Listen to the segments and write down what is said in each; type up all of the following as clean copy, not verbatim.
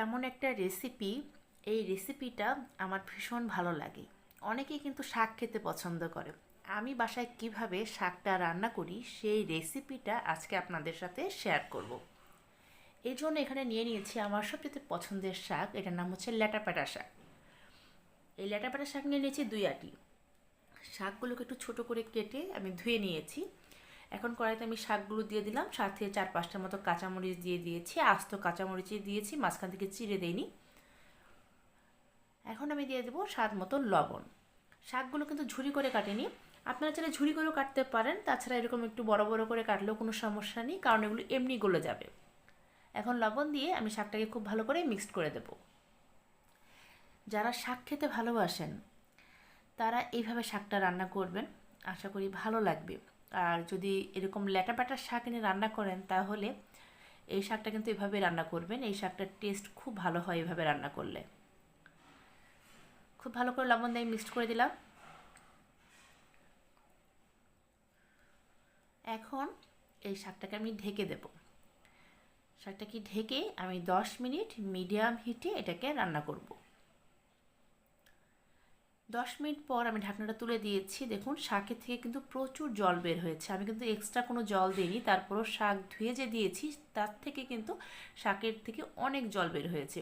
এমন একটা রেসিপি, এই রেসিপিটা আমার ভীষণ ভালো লাগে। অনেকেই কিন্তু শাক খেতে পছন্দ করে। আমি বাসায় কিভাবে শাকটা রান্না করি সেই রেসিপিটা আজকে আপনাদের সাথে শেয়ার করব। এই জন্য এখানে নিয়ে নিয়েছি আমার সবচেয়ে পছন্দের শাক, এটার নাম হচ্ছে ল্যাটাপাটা শাক। এই ল্যাটাপাটা শাক নিয়ে নিয়েছি 2 আটি। শাকগুলোকে একটু ছোট করে কেটে আমি ধুয়ে নিয়েছি। এখন কড়াইতে আমি শাকগুলো দিয়ে দিলাম, সাথে 4-5টার মতো কাঁচামরিচ দিয়ে দিয়েছি। আস্ত কাঁচামরিচই দিয়েছি, মাঝখান থেকে চিড়ে দেইনি। এখন আমি দিয়ে দেবো স্বাদ মতো লবণ। শাকগুলো কিন্তু ঝুরি করে কাটিনি, আপনারা চাইলে ঝুরি করেও কাটতে পারেন, তাছাড়া এরকম একটু বড় বড় করে কাটলেও কোনো সমস্যা নেই, কারণ এগুলো এমনি গলে যাবে। এখন লবণ দিয়ে আমি শাকটাকে খুব ভালো করে মিক্সড করে দেব। যারা শাক খেতে ভালোবাসেন তারা এইভাবে শাকটা রান্না করবেন, আশা করি ভালো লাগবে। আর যদি এরকম ল্যাটাপাটার শাক এনে রান্না করেন তাহলে এই শাকটা কিন্তু এভাবে রান্না করবেন, এই শাকটার টেস্ট খুব ভালো হয় এভাবে রান্না করলে। খুব ভালো করে লবণ দিয়ে মিক্সড করে দিলাম। এখন এই শাকটাকে আমি ঢেকে দেব। শাকটাকে ঢেকে আমি 10 মিনিট মিডিয়াম হিটে এটাকে রান্না করব। 10 মিনিট পর আমি ঢাকনাটা তুলে দিয়েছি। দেখুন শাকের থেকে কিন্তু প্রচুর জল বের হয়েছে। আমি কিন্তু এক্সট্রা কোনো জল দিইনি, তারপরও শাক ধুয়ে যে দিয়েছি তার থেকে কিন্তু শাকের থেকে অনেক জল বের হয়েছে।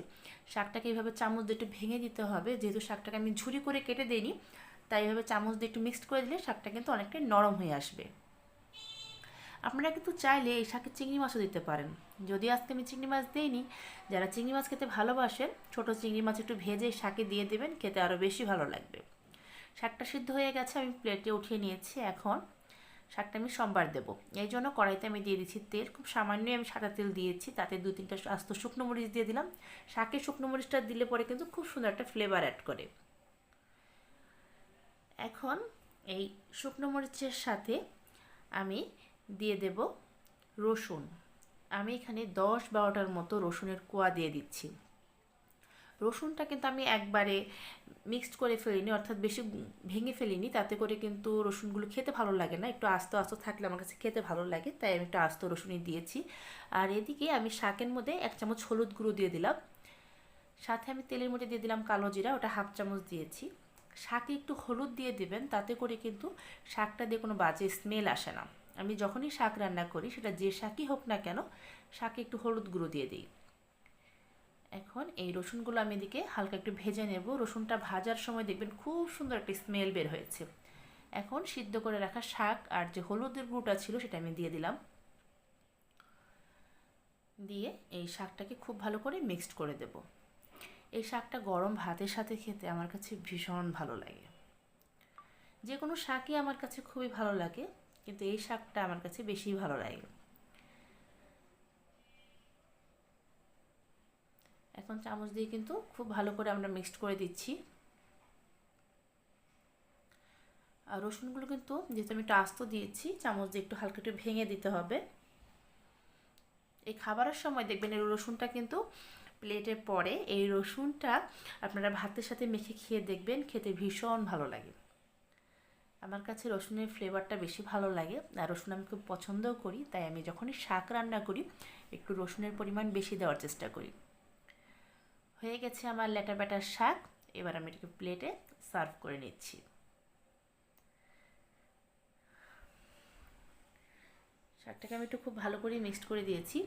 শাকটাকে এইভাবে চামচ দিয়ে একটু ভেঙে দিতে হবে, যেহেতু শাকটাকে আমি ঝুরি করে কেটে দিইনি, তাই এইভাবে চামচ দিয়ে একটু মিক্সড করে দিলে শাকটা কিন্তু অনেকটাই নরম হয়ে আসবে। আপনারা কিন্তু চাইলে এই শাকে চিংড়ি মাছও দিতে পারেন, যদি আজকে আমি চিংড়ি মাছ দিইনি। যারা চিংড়ি মাছ খেতে ভালোবাসেন, ছোটো চিংড়ি মাছ একটু ভেজে শাকে দিয়ে দেবেন, খেতে আরও বেশি ভালো লাগবে। শাকটা সিদ্ধ হয়ে গেছে, আমি প্লেটে উঠিয়ে নিয়েছি। এখন শাকটা আমি সম্বার দেব, এই জন্য কড়াইতে আমি দিয়ে দিচ্ছি তেল। খুব সামান্যই আমি সাদা তেল দিয়েছি, তাতে 2-3টা আস্ত শুকনো মরিচ দিয়ে দিলাম। শাকে শুকনো মরিচটা দিলে পরে কিন্তু খুব সুন্দর একটা ফ্লেভার অ্যাড করে। এখন এই শুকনো মরিচের সাথে আমি দিয়ে দেব রসুন। আমি এখানে 10-12টার মতো রসুনের কোয়া দিয়ে দিচ্ছি। রসুনটা কিন্তু আমি একবারে মিক্সড করে ফেলিনি, অর্থাৎ বেশি ভেঙে ফেলিনি, তাতে করে কিন্তু রসুনগুলো খেতে ভালো লাগে না। একটু আস্ত আস্ত থাকলে আমার কাছে খেতে ভালো লাগে, তাই আমি একটু আস্ত রসুনই দিয়েছি। আর এদিকে আমি শাকের মধ্যে 1 চামচ হলুদ গুঁড়ো দিয়ে দিলাম। সাথে আমি তেলের মধ্যে দিয়ে দিলাম কালো জিরা, ওটা 1/2 চামচ দিয়েছি। শাকে একটু হলুদ দিয়ে দিবেন, তাতে করে কিন্তু শাকটা দিয়ে কোনো বাজে স্মেল আসে না। আমি যখনই শাক রান্না করি, সেটা যে শাকই হোক না কেন, শাকে একটু হলুদ গুঁড়ো দিয়ে দিই। এখন এই রসুনগুলো আমি এদিকে হালকা একটু ভেজে নেব। রসুনটা ভাজার সময় দেখবেন খুব সুন্দর একটা স্মেল বের হয়েছে। এখন সিদ্ধ করে রাখা শাক আর যে হলুদের গুঁড়োটা ছিল সেটা আমি দিয়ে দিলাম। দিয়ে এই শাকটাকে খুব ভালো করে মিক্সড করে দেব। এই শাকটা গরম ভাতের সাথে খেতে আমার কাছে ভীষণ ভালো লাগে। যে কোনো শাকই আমার কাছে খুবই ভালো লাগে, কিন্তু এই শাকটা আমার কাছে বেশি ভালো লাগে। এখন চামচ দিয়ে কিন্তু খুব ভালো করে আমরা মিক্সড করে দিচ্ছি। আর রসুনগুলো কিন্তু যেহেতু আমি একটু আস্ত দিয়েছি, চামচ দিয়ে একটু হালকা একটু ভেঙে দিতে হবে। এই খাবারের সময় দেখবেন এই রসুনটা কিন্তু প্লেটে পড়ে, এই রসুনটা আপনারা ভাতের সাথে মেখে খেয়ে দেখবেন, খেতে ভীষণ ভালো লাগে। আমার কাছে রসুনের ফ্লেভারটা বেশি ভালো লাগে, আর রসুন আমি খুব পছন্দও করি, তাই আমি যখনই শাক রান্না করি একটু রসুনের পরিমাণ বেশি দেওয়ার চেষ্টা করি। হয়ে গেছে আমার ল্যাটাপাটার শাক। এবার আমি এটাকে প্লেটে সার্ভ করে নিচ্ছি। শাকটাকে আমি একটু খুব ভালো করে মিক্সড করে দিয়েছি।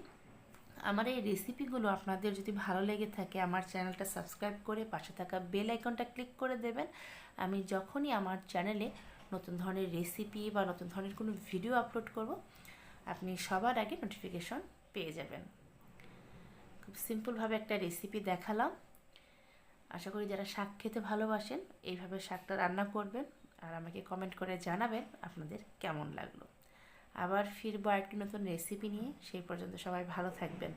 আমার এই রেসিপিগুলো আপনাদের যদি ভালো লেগে থাকে, আমার চ্যানেলটা সাবস্ক্রাইব করে পাশে থাকা বেল আইকনটা ক্লিক করে দেবেন। আমি যখনই আমার চ্যানেলে নতুন ধরনের রেসিপি বা নতুন ধরনের কোনো ভিডিও আপলোড করব, আপনি সবার আগে নোটিফিকেশন পেয়ে যাবেন। খুব সিম্পলভাবে একটা রেসিপি দেখালাম। আশা করি যারা শাক খেতে ভালোবাসেন এইভাবে শাকটা রান্না করবেন, আর আমাকে কমেন্ট করে জানাবেন আপনাদের কেমন লাগলো। আবার ফিরবো একটি নতুন রেসিপি নিয়ে, সেই পর্যন্ত সবাই ভালো থাকবেন।